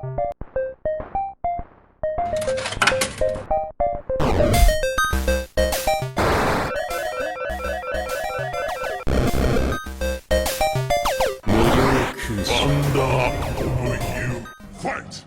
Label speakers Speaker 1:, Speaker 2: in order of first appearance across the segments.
Speaker 1: Wonder of U, fight!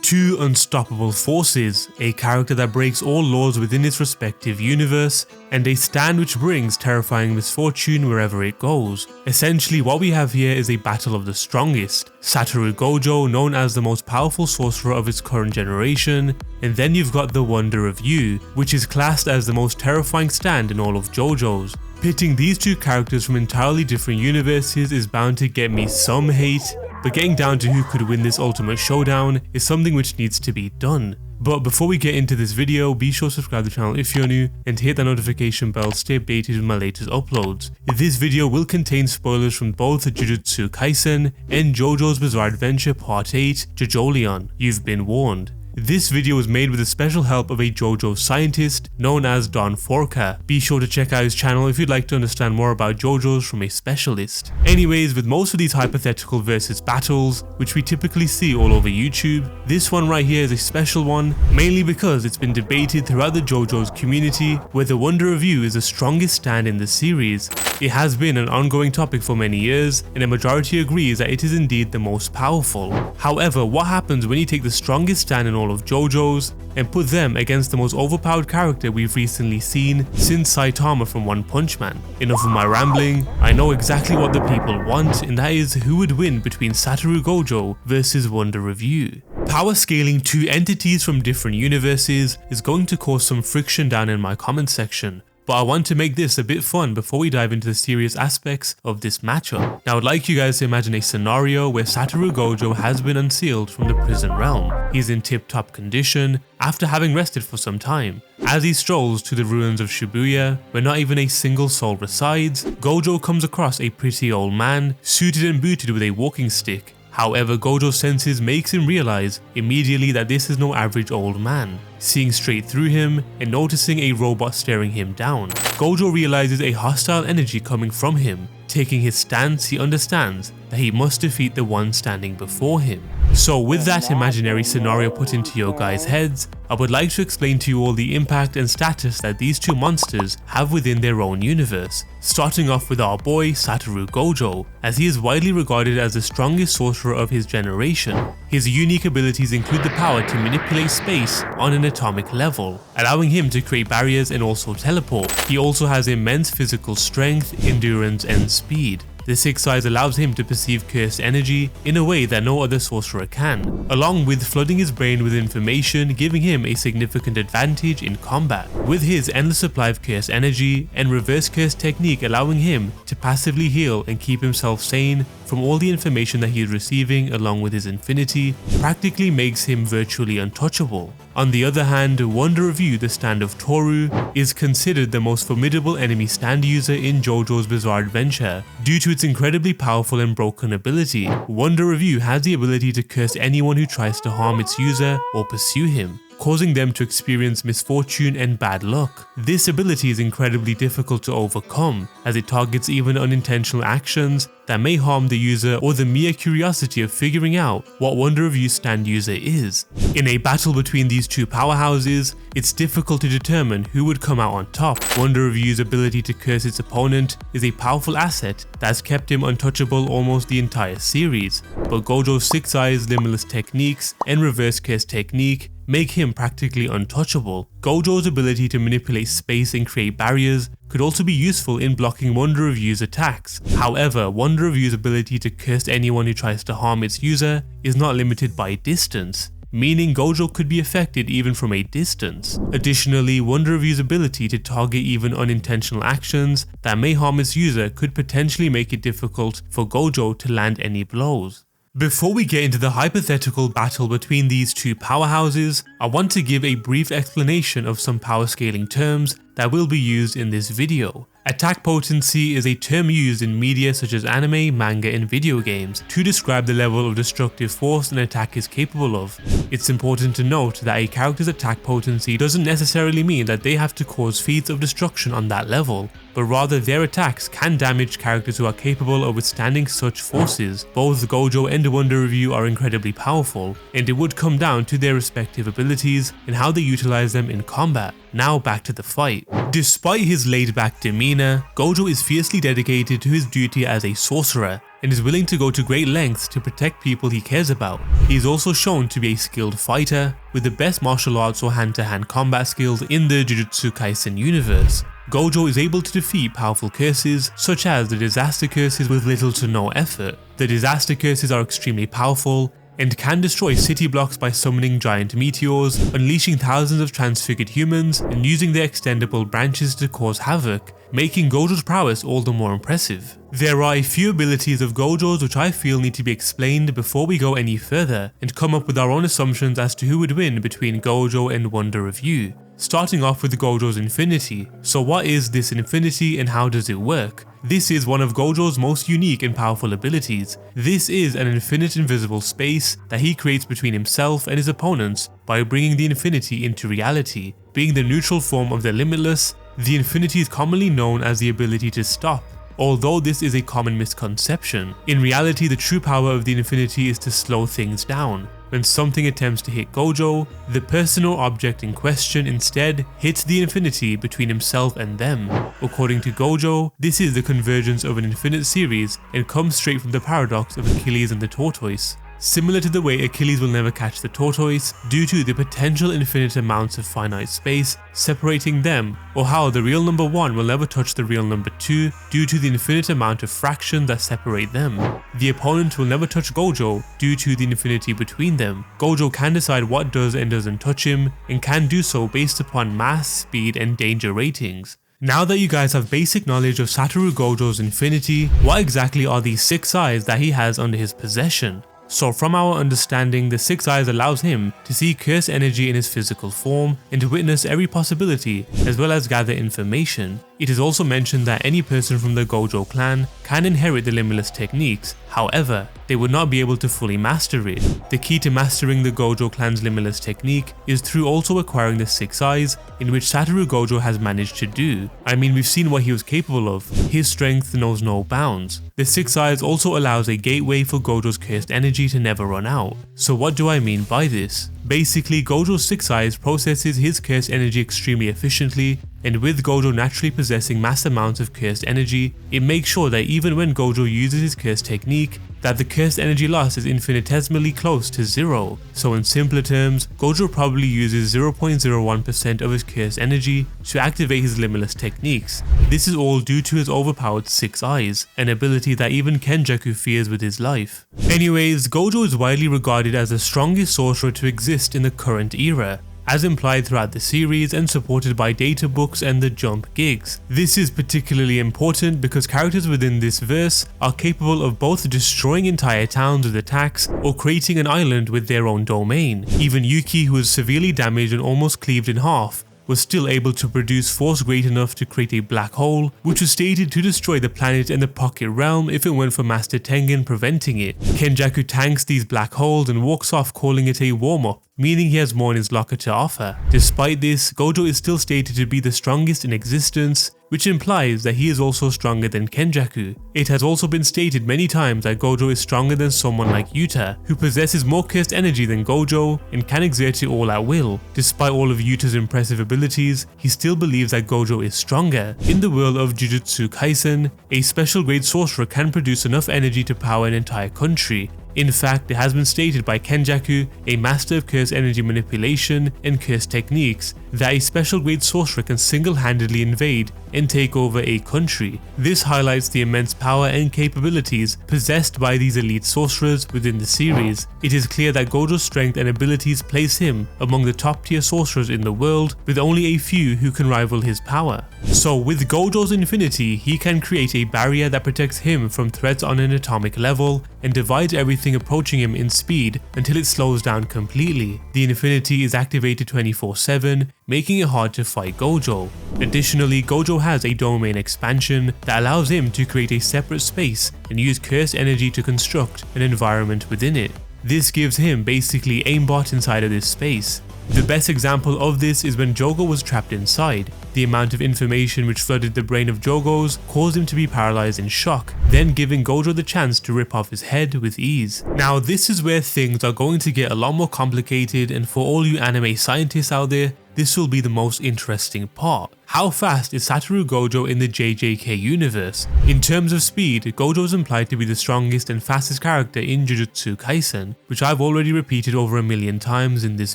Speaker 2: Two unstoppable forces, a character that breaks all laws within its respective universe, and a stand which brings terrifying misfortune wherever it goes. Essentially, what we have here is a battle of the strongest. Satoru Gojo, known as the most powerful sorcerer of its current generation, and then you've got the Wonder of U, which is classed as the most terrifying stand in all of JoJo's. Pitting these two characters from entirely different universes is bound to get me some hate, but getting down to who could win this ultimate showdown is something which needs to be done. But before we get into this video, be sure to subscribe to the channel if you're new and hit that notification bell to stay updated with my latest uploads. This video will contain spoilers from both Jujutsu Kaisen and JoJo's Bizarre Adventure Part 8, Jojo. You've been warned. This video was made with the special help of a JoJo scientist known as Don Forca. Be sure to check out his channel if you'd like to understand more about JoJo's from a specialist. Anyways, with most of these hypothetical versus battles, which we typically see all over YouTube, this one right here is a special one, mainly because it's been debated throughout the JoJo's community whether Wonder of U is the strongest stand in the series. It has been an ongoing topic for many years, and a majority agrees that it is indeed the most powerful. However, what happens when you take the strongest stand in all of JoJo's and put them against the most overpowered character we've recently seen since Saitama from One Punch Man? Enough of my rambling, I know exactly what the people want, and that is who would win between Satoru Gojo versus Wonder of U. Power scaling two entities from different universes is going to cause some friction down in my comment section, but I want to make this a bit fun before we dive into the serious aspects of this matchup. Now I'd like you guys to imagine a scenario where Satoru Gojo has been unsealed from the prison realm. He's in tip-top condition after having rested for some time. As he strolls to the ruins of Shibuya, where not even a single soul resides, Gojo comes across a pretty old man, suited and booted with a walking stick. However, Gojo's senses makes him realize immediately that this is no average old man. Seeing straight through him and noticing a robot staring him down, Gojo realizes a hostile energy coming from him. Taking his stance, he understands that he must defeat the one standing before him. So with that imaginary scenario put into your guys' heads, I would like to explain to you all the impact and status that these two monsters have within their own universe. Starting off with our boy Satoru Gojo, as he is widely regarded as the strongest sorcerer of his generation. His unique abilities include the power to manipulate space on an atomic level, allowing him to create barriers and also teleport. He also has immense physical strength, endurance and speed. The sixth size allows him to perceive cursed energy in a way that no other sorcerer can, along with flooding his brain with information, giving him a significant advantage in combat. With his endless supply of cursed energy and reverse curse technique allowing him to passively heal and keep himself sane from all the information that he is receiving, along with his infinity, practically makes him virtually untouchable. On the other hand, Wonder of U, the stand of Toru, is considered the most formidable enemy stand user in JoJo's Bizarre Adventure. Due to its incredibly powerful and broken ability, Wonder of U has the ability to curse anyone who tries to harm its user or pursue him, causing them to experience misfortune and bad luck. This ability is incredibly difficult to overcome, as it targets even unintentional actions that may harm the user or the mere curiosity of figuring out what Wonder of U's stand user is. In a battle between these two powerhouses, it's difficult to determine who would come out on top. Wonder of U's ability to curse its opponent is a powerful asset that's kept him untouchable almost the entire series, but Gojo's six eyes, limitless techniques, and reverse curse technique make him practically untouchable. Gojo's ability to manipulate space and create barriers could also be useful in blocking Wonder of U's attacks. However, Wonder of U's ability to curse anyone who tries to harm its user is not limited by distance, meaning Gojo could be affected even from a distance. Additionally, Wonder of U's ability to target even unintentional actions that may harm its user could potentially make it difficult for Gojo to land any blows. Before we get into the hypothetical battle between these two powerhouses, I want to give a brief explanation of some power scaling terms that will be used in this video. Attack potency is a term used in media such as anime, manga and video games to describe the level of destructive force an attack is capable of. It's important to note that a character's attack potency doesn't necessarily mean that they have to cause feats of destruction on that level, but rather their attacks can damage characters who are capable of withstanding such forces. Both Gojo and Wonder of U are incredibly powerful, and it would come down to their respective abilities and how they utilize them in combat. Now back to the fight. Despite his laid-back demeanor, Gojo is fiercely dedicated to his duty as a sorcerer, and is willing to go to great lengths to protect people he cares about. He is also shown to be a skilled fighter, with the best martial arts or hand-to-hand combat skills in the Jujutsu Kaisen universe. Gojo is able to defeat powerful curses, such as the disaster curses, with little to no effort. The disaster curses are extremely powerful, and can destroy city blocks by summoning giant meteors, unleashing thousands of transfigured humans, and using their extendable branches to cause havoc, making Gojo's prowess all the more impressive. There are a few abilities of Gojo's which I feel need to be explained before we go any further, and come up with our own assumptions as to who would win between Gojo and Wonder of U. Starting off with Gojo's Infinity. So what is this Infinity and how does it work? This is one of Gojo's most unique and powerful abilities. This is an infinite invisible space that he creates between himself and his opponents by bringing the infinity into reality. Being the neutral form of the limitless, the infinity is commonly known as the ability to stop. Although this is a common misconception, in reality the true power of the infinity is to slow things down. When something attempts to hit Gojo, the person or object in question instead hits the infinity between himself and them. According to Gojo, this is the convergence of an infinite series and comes straight from the paradox of Achilles and the tortoise. Similar to the way Achilles will never catch the tortoise due to the potential infinite amounts of finite space separating them, or how the real number 1 will never touch the real number 2 due to the infinite amount of fractions that separate them. The opponent will never touch Gojo due to the infinity between them. Gojo can decide what does and doesn't touch him, and can do so based upon mass, speed, and danger ratings. Now that you guys have basic knowledge of Satoru Gojo's infinity, what exactly are these 6 eyes that he has under his possession? So from our understanding, the 6 eyes allows him to see cursed energy in his physical form and to witness every possibility as well as gather information. It is also mentioned that any person from the Gojo clan can inherit the limitless techniques, however, they would not be able to fully master it. The key to mastering the Gojo clan's limitless technique is through also acquiring the 6 eyes, in which Satoru Gojo has managed to do. I mean, we've seen what he was capable of. His strength knows no bounds. The 6 eyes also allows a gateway for Gojo's cursed energy to never run out. So what do I mean by this? Basically, Gojo's 6 eyes processes his cursed energy extremely efficiently, and with Gojo naturally possessing mass amounts of cursed energy, it makes sure that even when Gojo uses his cursed technique, that the cursed energy loss is infinitesimally close to 0. So in simpler terms, Gojo probably uses 0.01% of his cursed energy to activate his limitless techniques. This is all due to his overpowered 6 eyes, an ability that even Kenjaku fears with his life. Anyways, Gojo is widely regarded as the strongest sorcerer to exist in the current era, as implied throughout the series and supported by data books and the Jump gigs. This is particularly important because characters within this verse are capable of both destroying entire towns with attacks or creating an island with their own domain. Even Yuki, who was severely damaged and almost cleaved in half, was still able to produce force great enough to create a black hole, which was stated to destroy the planet and the pocket realm if it weren't for Master Tengen preventing it. Kenjaku tanks these black holes and walks off, calling it a warm-up, meaning he has more in his locker to offer. Despite this, Gojo is still stated to be the strongest in existence, which implies that he is also stronger than Kenjaku. It has also been stated many times that Gojo is stronger than someone like Yuta, who possesses more cursed energy than Gojo and can exert it all at will. Despite all of Yuta's impressive abilities, he still believes that Gojo is stronger. In the world of Jujutsu Kaisen, a special grade sorcerer can produce enough energy to power an entire country. In fact, it has been stated by Kenjaku, a master of cursed energy manipulation and cursed techniques, that a special grade sorcerer can single-handedly invade and take over a country. This highlights the immense power and capabilities possessed by these elite sorcerers within the series. It is clear that Gojo's strength and abilities place him among the top tier sorcerers in the world, with only a few who can rival his power. So with Gojo's infinity, he can create a barrier that protects him from threats on an atomic level and divides everything approaching him in speed until it slows down completely. The infinity is activated 24/7, making it hard to fight Gojo. Additionally, Gojo has a domain expansion that allows him to create a separate space and use cursed energy to construct an environment within it. This gives him basically aimbot inside of this space. The best example of this is when Jogo was trapped inside. The amount of information which flooded the brain of Jogo's caused him to be paralyzed in shock, then giving Gojo the chance to rip off his head with ease. Now this is where things are going to get a lot more complicated, and for all you anime scientists out there, this will be the most interesting part. How fast is Satoru Gojo in the JJK universe? In terms of speed, Gojo is implied to be the strongest and fastest character in Jujutsu Kaisen, which I've already repeated over 1,000,000 times in this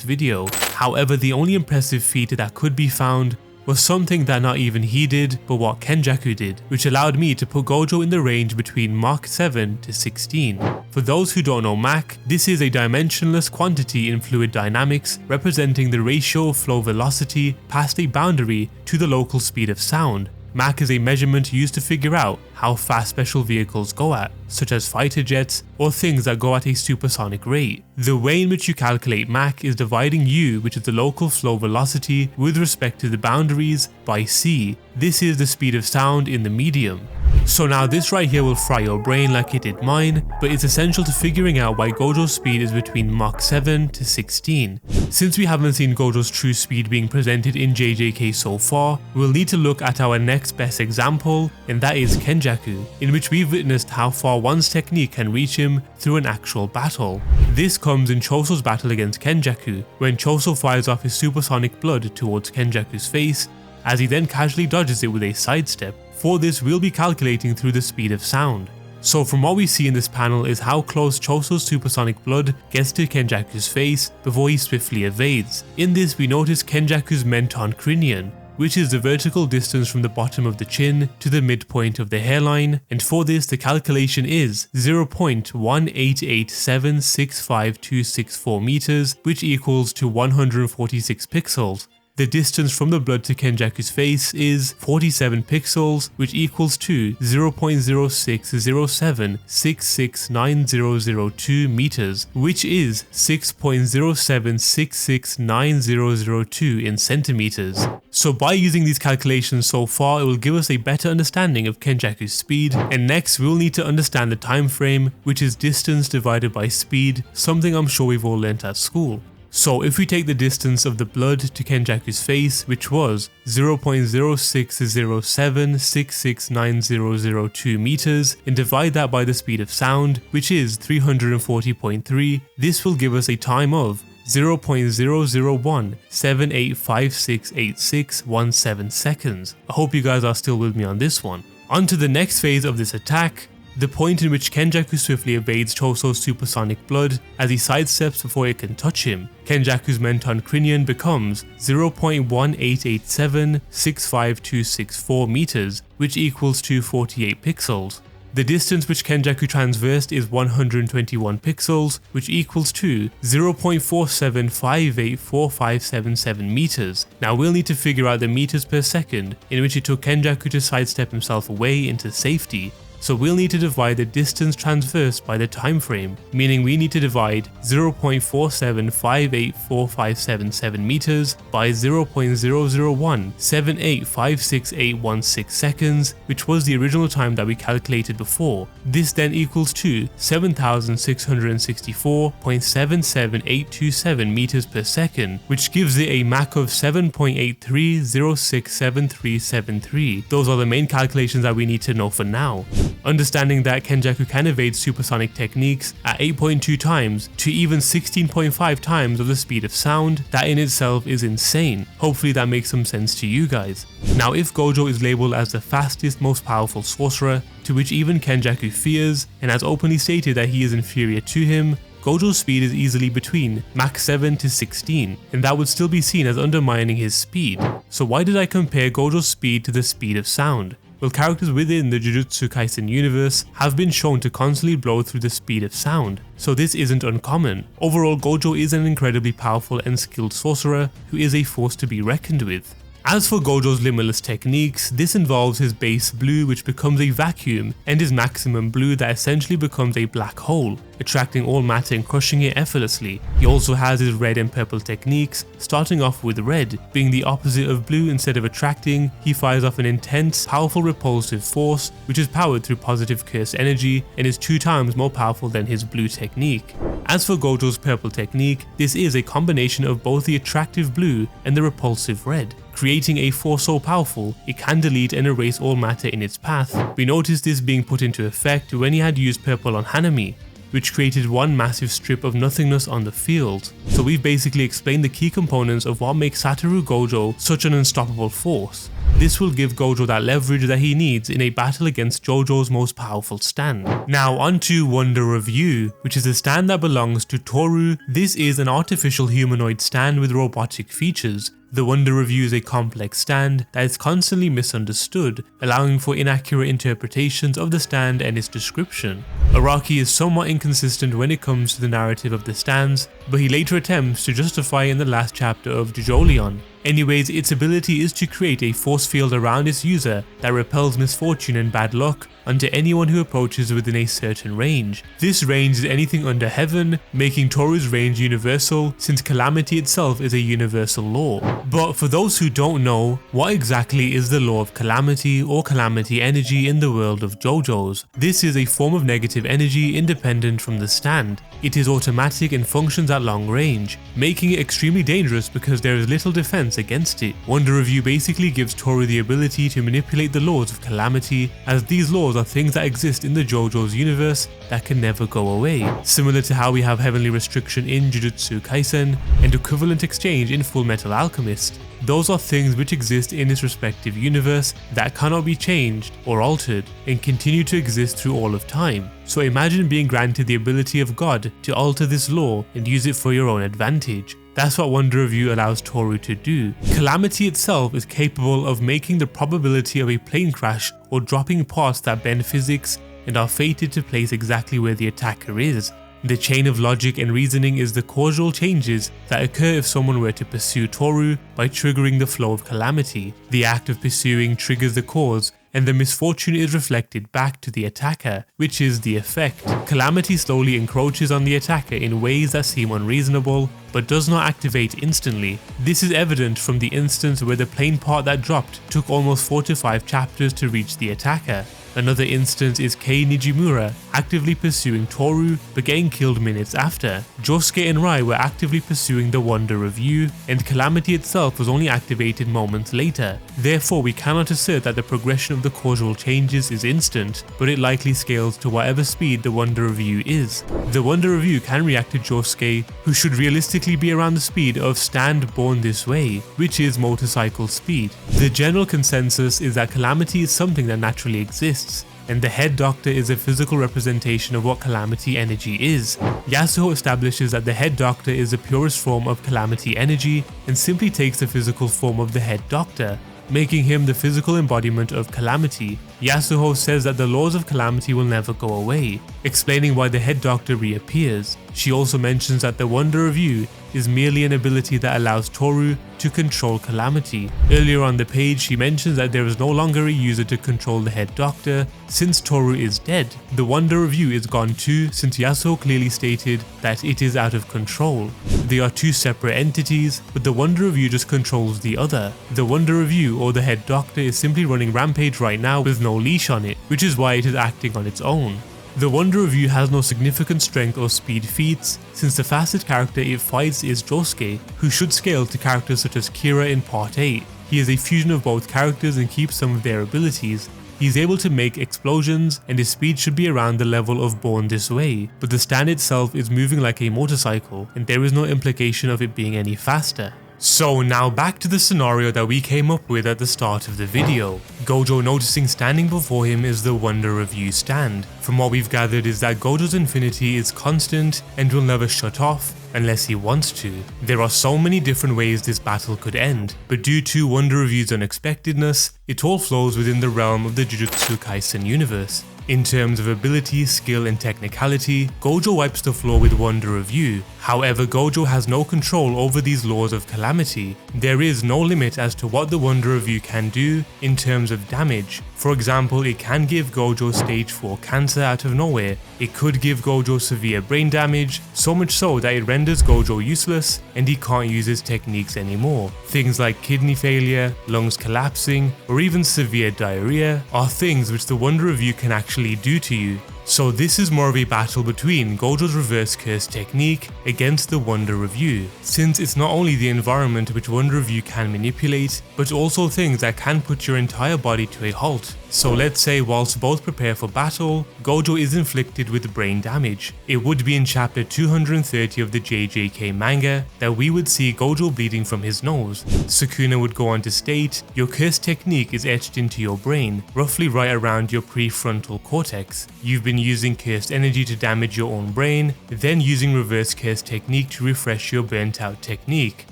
Speaker 2: video. However, the only impressive feat that could be found was something that not even he did, but what Kenjaku did, which allowed me to put Gojo in the range between Mach 7 to 16. For those who don't know Mach, this is a dimensionless quantity in fluid dynamics representing the ratio of flow velocity past a boundary to the local speed of sound. Mach is a measurement used to figure out how fast special vehicles go at, such as fighter jets or things that go at a supersonic rate. The way in which you calculate Mach is dividing U, which is the local flow velocity, with respect to the boundaries, by C. This is the speed of sound in the medium. So now this right here will fry your brain like it did mine, but it's essential to figuring out why Gojo's speed is between Mach 7 to 16. Since we haven't seen Gojo's true speed being presented in JJK so far, we'll need to look at our next best example, and that is Kenjaku, in which we've witnessed how far one's technique can reach him through an actual battle. This comes in Choso's battle against Kenjaku, when Choso fires off his supersonic blood towards Kenjaku's face, as he then casually dodges it with a sidestep. For this, we'll be calculating through the speed of sound. So from what we see in this panel is how close Choso's supersonic blood gets to Kenjaku's face before he swiftly evades. In this, we notice Kenjaku's menton crinion, which is the vertical distance from the bottom of the chin to the midpoint of the hairline, and for this the calculation is 0.188765264 meters, which equals to 146 pixels. The distance from the blood to Kenjaku's face is 47 pixels, which equals to 0.0607669002 meters, which is 6.07669002 in centimeters. So by using these calculations so far, it will give us a better understanding of Kenjaku's speed, and next we'll need to understand the time frame, which is distance divided by speed, something I'm sure we've all learnt at school. So if we take the distance of the blood to Kenjaku's face, which was 0.0607669002 meters, and divide that by the speed of sound, which is 340.3, this will give us a time of 0.00178568617 seconds. I hope you guys are still with me on this one. On to the next phase of this attack, the point in which Kenjaku swiftly evades Choso's supersonic blood as he sidesteps before it can touch him. Kenjaku's menton crinion becomes 0.188765264 meters, which equals to 48 pixels. The distance which Kenjaku traversed is 121 pixels, which equals to 0.47584577 meters. Now we'll need to figure out the meters per second in which it took Kenjaku to sidestep himself away into safety. So we'll need to divide the distance traversed by the time frame, meaning we need to divide 0.47584577 meters by 0.00178568616 seconds, which was the original time that we calculated before. This then equals to 7664.77827 meters per second, which gives it a Mach of 7.83067373. Those are the main calculations that we need to know for now. Understanding that Kenjaku can evade supersonic techniques at 8.2 times to even 16.5 times of the speed of sound, that in itself is insane. Hopefully that makes some sense to you guys. Now if Gojo is labeled as the fastest, most powerful sorcerer, to which even Kenjaku fears, and has openly stated that he is inferior to him, Gojo's speed is easily between Mach 7 to 16, and that would still be seen as undermining his speed. So why did I compare Gojo's speed to the speed of sound? Well, characters within the Jujutsu Kaisen universe have been shown to constantly blow through the speed of sound, so this isn't uncommon. Overall, Gojo is an incredibly powerful and skilled sorcerer who is a force to be reckoned with. As for Gojo's limitless techniques, this involves his base blue, which becomes a vacuum, and his maximum blue that essentially becomes a black hole, attracting all matter and crushing it effortlessly. He also has his red and purple techniques, starting off with red, being the opposite of blue. Instead of attracting, he fires off an intense, powerful repulsive force, which is powered through positive curse energy and is 2 times more powerful than his blue technique. As for Gojo's purple technique, this is a combination of both the attractive blue and the repulsive red, creating a force so powerful it can delete and erase all matter in its path. We noticed this being put into effect when he had used purple on Hanami, which created one massive strip of nothingness on the field. So we've basically explained the key components of what makes Satoru Gojo such an unstoppable force. This will give Gojo that leverage that he needs in a battle against Jojo's most powerful stand. Now onto Wonder of U, which is a stand that belongs to Toru. This is an artificial humanoid stand with robotic features. The Wonder of U is a complex stand that is constantly misunderstood, allowing for inaccurate interpretations of the stand and its description. Araki is somewhat inconsistent when it comes to the narrative of the stands, but he later attempts to justify it in the last chapter of Jujutsu. Anyways, its ability is to create a force field around its user that repels misfortune and bad luck onto anyone who approaches within a certain range. This range is anything under heaven, making Toru's range universal since calamity itself is a universal law. But for those who don't know, what exactly is the law of calamity or calamity energy in the world of JoJo's? This is a form of negative energy independent from the stand. It is automatic and functions at long range, making it extremely dangerous because there is little defense against it. Wonder of U basically gives Toru the ability to manipulate the laws of calamity, as these laws are things that exist in the JoJo's universe that can never go away. Similar to how we have heavenly restriction in Jujutsu Kaisen and equivalent exchange in Full Metal Alchemist. Those are things which exist in its respective universe that cannot be changed or altered and continue to exist through all of time. So imagine being granted the ability of God to alter this law and use it for your own advantage. That's what Wonder of U allows Toru to do. Calamity itself is capable of making the probability of a plane crash or dropping parts that bend physics and are fated to place exactly where the attacker is. The chain of logic and reasoning is the causal changes that occur if someone were to pursue Toru by triggering the flow of calamity. The act of pursuing triggers the cause, and the misfortune is reflected back to the attacker, which is the effect. Calamity slowly encroaches on the attacker in ways that seem unreasonable, but does not activate instantly. This is evident from the instance where the plane part that dropped took almost 4 to 5 chapters to reach the attacker. Another instance is Kei Nijimura actively pursuing Toru but getting killed minutes after. Josuke and Rai were actively pursuing the Wonder of U, and Calamity itself was only activated moments later. Therefore, we cannot assert that the progression of the causal changes is instant, but it likely scales to whatever speed the Wonder of U is. The Wonder of U can react to Josuke, who should realistically be around the speed of Stand Born This Way, which is motorcycle speed. The general consensus is that Calamity is something that naturally exists, and the head doctor is a physical representation of what calamity energy is. Yasuo establishes that the head doctor is the purest form of calamity energy and simply takes the physical form of the head doctor, making him the physical embodiment of calamity. Yasuo says that the laws of calamity will never go away, explaining why the head doctor reappears. She also mentions that the Wonder of U is merely an ability that allows Toru to control calamity. Earlier on the page, she mentions that there is no longer a user to control the head doctor since Toru is dead. The Wonder of U is gone too, since Yasuo clearly stated that it is out of control. They are two separate entities, but the Wonder of U just controls the other. The Wonder of U, or the head doctor, is simply running rampage right now with no leash on it, which is why it is acting on its own. The Wonder of U has no significant strength or speed feats, since the fastest character it fights is Josuke, who should scale to characters such as Kira in Part 8. He is a fusion of both characters and keeps some of their abilities. He is able to make explosions, and his speed should be around the level of Born This Way, but the stand itself is moving like a motorcycle, and there is no implication of it being any faster. So now back to the scenario that we came up with at the start of the video. Gojo noticing standing before him is the Wonder of U stand. From what we've gathered is that Gojo's infinity is constant and will never shut off unless he wants to. There are so many different ways this battle could end, but due to Wonder of U's unexpectedness, it all flows within the realm of the Jujutsu Kaisen universe. In terms of ability, skill and technicality, Gojo wipes the floor with Wonder of U. However, Gojo has no control over these laws of calamity. There is no limit as to what the Wonder of U can do in terms of damage. For example, it can give Gojo stage 4 cancer out of nowhere. It could give Gojo severe brain damage, so much so that it renders Gojo useless and he can't use his techniques anymore. Things like kidney failure, lungs collapsing, or even severe diarrhea are things which the Wonder of U can actually do to you. So this is more of a battle between Gojo's reverse curse technique against the Wonder of U, since it's not only the environment which Wonder of U can manipulate, but also things that can put your entire body to a halt. So let's say whilst both prepare for battle, Gojo is inflicted with brain damage. It would be in chapter 230 of the JJK manga that we would see Gojo bleeding from his nose. Sukuna would go on to state, your curse technique is etched into your brain, roughly right around your prefrontal cortex. You've been using cursed energy to damage your own brain, then using reverse curse technique to refresh your burnt out technique.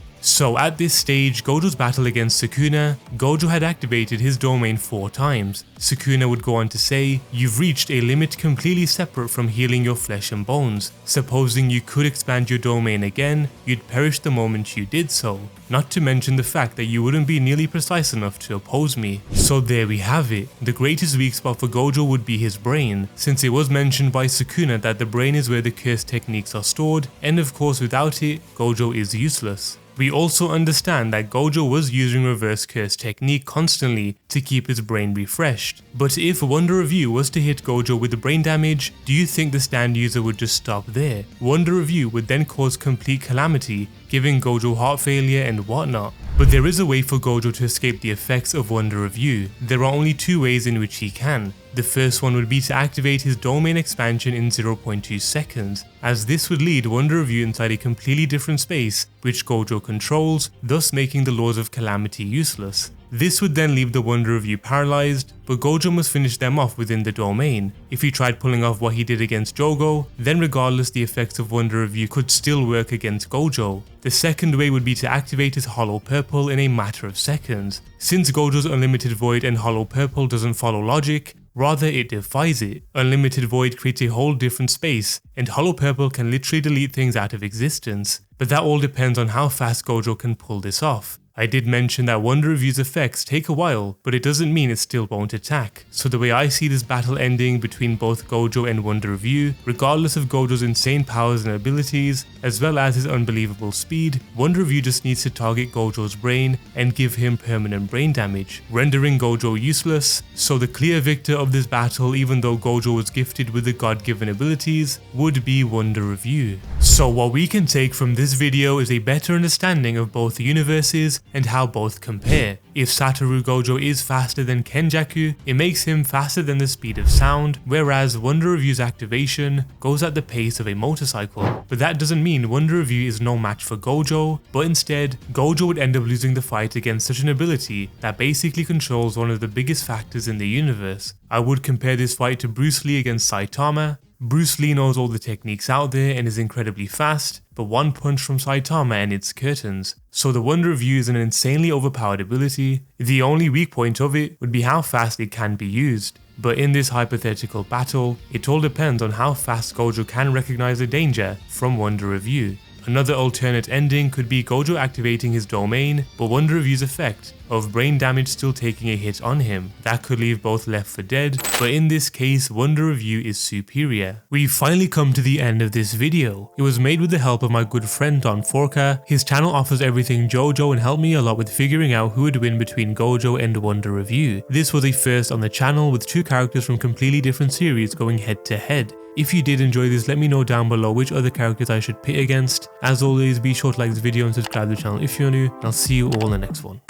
Speaker 2: So at this stage, Gojo's battle against Sukuna, Gojo had activated his domain 4 times. Sukuna would go on to say, you've reached a limit completely separate from healing your flesh and bones. Supposing you could expand your domain again, you'd perish the moment you did so. Not to mention the fact that you wouldn't be nearly precise enough to oppose me. So there we have it. The greatest weak spot for Gojo would be his brain, since it was mentioned by Sukuna that the brain is where the curse techniques are stored, and of course without it, Gojo is useless. We also understand that Gojo was using reverse curse technique constantly to keep his brain refreshed. But if Wonder of U was to hit Gojo with brain damage, do you think the stand user would just stop there? Wonder of U would then cause complete calamity, giving Gojo heart failure and whatnot. But there is a way for Gojo to escape the effects of Wonder of U. There are only 2 ways in which he can. The first one would be to activate his domain expansion in 0.2 seconds, as this would lead Wonder of U inside a completely different space which Gojo controls, thus making the laws of calamity useless. This would then leave the Wonder of U paralyzed, but Gojo must finish them off within the domain. If he tried pulling off what he did against Jogo, then regardless the effects of Wonder of U could still work against Gojo. The second way would be to activate his Hollow Purple in a matter of seconds. Since Gojo's Unlimited Void and Hollow Purple doesn't follow logic, rather it defies it. Unlimited Void creates a whole different space, and Hollow Purple can literally delete things out of existence. But that all depends on how fast Gojo can pull this off. I did mention that Wonder of U's effects take a while, but it doesn't mean it still won't attack. So the way I see this battle ending between both Gojo and Wonder of U, regardless of Gojo's insane powers and abilities, as well as his unbelievable speed, Wonder of U just needs to target Gojo's brain and give him permanent brain damage, rendering Gojo useless. So the clear victor of this battle, even though Gojo was gifted with the god-given abilities, would be Wonder of U. So what we can take from this video is a better understanding of both universes and how both compare. If Satoru Gojo is faster than Kenjaku, it makes him faster than the speed of sound, whereas Wonder of U's activation goes at the pace of a motorcycle. But that doesn't mean Wonder of U is no match for Gojo, but instead, Gojo would end up losing the fight against such an ability that basically controls one of the biggest factors in the universe. I would compare this fight to Bruce Lee against Saitama. Bruce Lee knows all the techniques out there and is incredibly fast, but one punch from Saitama and it's curtains. So the Wonder of U is an insanely overpowered ability. The only weak point of it would be how fast it can be used. But in this hypothetical battle, it all depends on how fast Gojo can recognize the danger from Wonder of U. Another alternate ending could be Gojo activating his domain, but Wonder of U's effect of brain damage still taking a hit on him. That could leave both left for dead, but in this case, Wonder of U is superior. We've finally come to the end of this video. It was made with the help of my good friend Don Forca. His channel offers everything JoJo and helped me a lot with figuring out who would win between Gojo and Wonder of U. This was a first on the channel with 2 characters from completely different series going head to head. If you did enjoy this, let me know down below which other characters I should pit against. As always, be sure to like this video and subscribe to the channel if you're new, and I'll see you all in the next one.